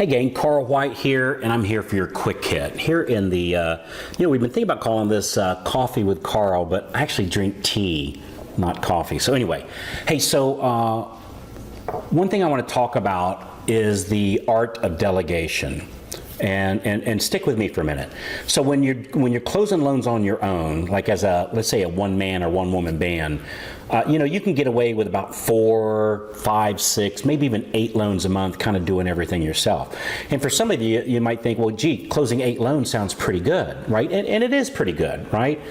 Hey gang, Carl White here, and I'm here for your quick hit. Here in the, we've been thinking about calling this Coffee with Carl, but I actually drink tea, not coffee. So anyway, hey, so one thing I want to talk about is the art of delegation. And stick with me for a minute. So when you're closing loans on your own, like as let's say a one man or one woman band, you can get away with about 4, 5, 6, maybe even 8 loans a month, kind of doing everything yourself. And for some of you, you might think, well, gee, closing 8 loans sounds pretty good, right? And it is pretty good, right?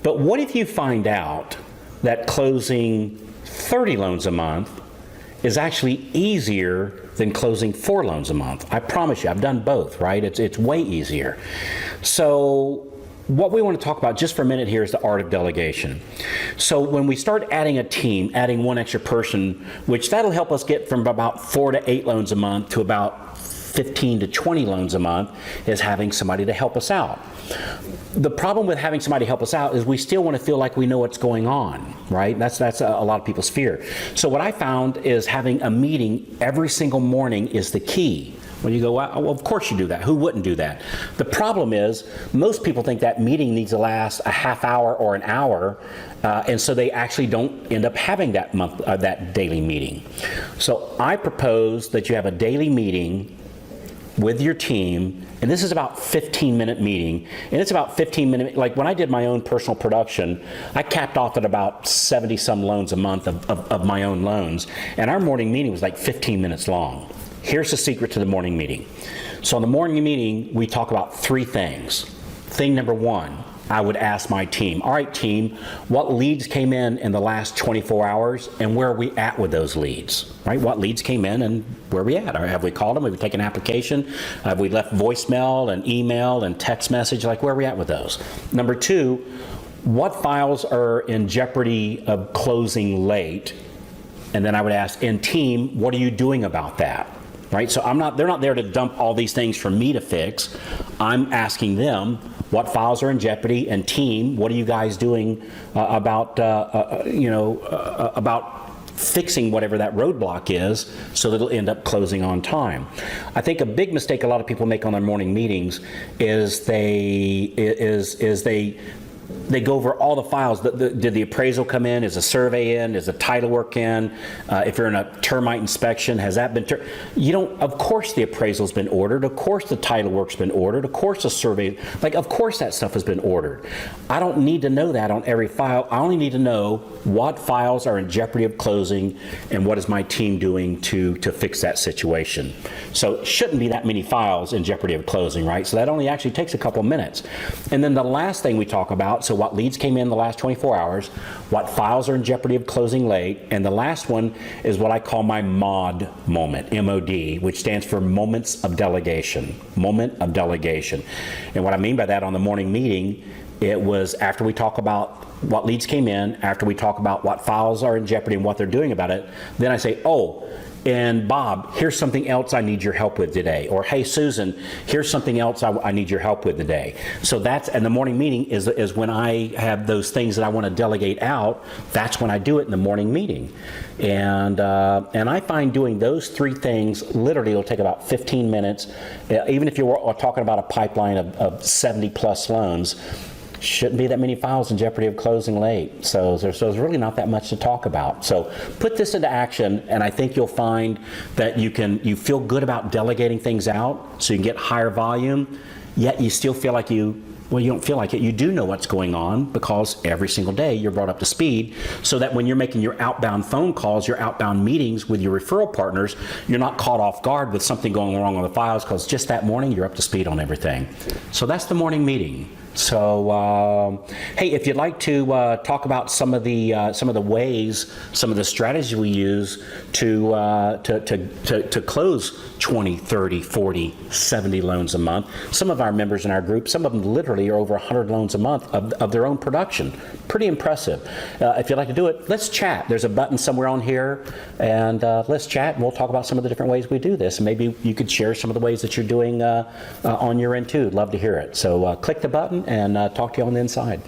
But what if you find out that closing 30 loans a month is actually easier than closing 4 loans a month? I promise you, I've done both, right? It's way easier. So what we want to talk about just for a minute here is the art of delegation. So when we start adding a team, adding one extra person, which that'll help us get from about 4 to 8 loans a month to about 15 to 20 loans a month, is having somebody to help us out. The problem with having somebody help us out is we still want to feel like we know what's going on, right? That's a lot of people's fear. So what I found is having a meeting every single morning is the key. When you go, well, of course you do that. Who wouldn't do that? The problem is most people think that meeting needs to last a half hour or an hour, and so they actually don't end up having that daily meeting. So I propose that you have a daily meeting with your team, and this is about 15-minute meeting, and it's about 15-minute, like when I did my own personal production, I capped off at about 70 some loans a month of my own loans, and our morning meeting was like 15 minutes long. Here's the secret to the morning meeting. So in the morning meeting, we talk about 3 things. Thing number 1, I would ask my team, all right team, what leads came in the last 24 hours, and where are we at with those leads, right? What leads came in and where are we at? Or have we called them? Have we taken an application? Have we left voicemail and email and text message? Like, where are we at with those? Number 2, what files are in jeopardy of closing late? And then I would ask, and team, what are you doing about that? Right? So they're not there to dump all these things for me to fix. I'm asking them, what files are in jeopardy, and team, what are you guys doing about fixing whatever that roadblock is so that it'll end up closing on time. I think a big mistake a lot of people make on their morning meetings is they go over all the files. Did the appraisal come in? Is the survey in? Is the title work in? If you're in a termite inspection, has that been of course the appraisal's been ordered. Of course the title work's been ordered. Of course the survey, of course that stuff has been ordered. I don't need to know that on every file. I only need to know what files are in jeopardy of closing and what is my team doing to fix that situation. So it shouldn't be that many files in jeopardy of closing, right? So that only actually takes a couple minutes. And then the last thing we talk about, so what leads came in the last 24 hours, what files are in jeopardy of closing late, and the last one is what I call my MOD moment, M-O-D, which stands for Moments of Delegation, Moment of Delegation. And what I mean by that on the morning meeting, it was after we talk about what leads came in, after we talk about what files are in jeopardy and what they're doing about it, then I say, oh, and Bob, here's something else I need your help with today. Or, hey, Susan, here's something else I need your help with today. So and the morning meeting is when I have those things that I want to delegate out. That's when I do it in the morning meeting. And I find doing those 3 things literally will take about 15 minutes. Even if you're talking about a pipeline of 70 plus loans, shouldn't be that many files in jeopardy of closing late. So there's really not that much to talk about. So put this into action, and I think you'll find that you feel good about delegating things out so you can get higher volume, yet you still feel like you don't feel like it. You do know what's going on because every single day you're brought up to speed, so that when you're making your outbound phone calls, your outbound meetings with your referral partners, you're not caught off guard with something going wrong on the files because just that morning you're up to speed on everything. So that's the morning meeting. So, hey, if you'd like to talk about some of the ways, some of the strategies we use to close 20, 30, 40, 70 loans a month. Some of our members in our group, some of them literally are over 100 loans a month of their own production. Pretty impressive. If you'd like to do it, let's chat. There's a button somewhere on here, and let's chat, and we'll talk about some of the different ways we do this. And maybe you could share some of the ways that you're doing on your end too. Love to hear it. So click the button and talk to you on the inside.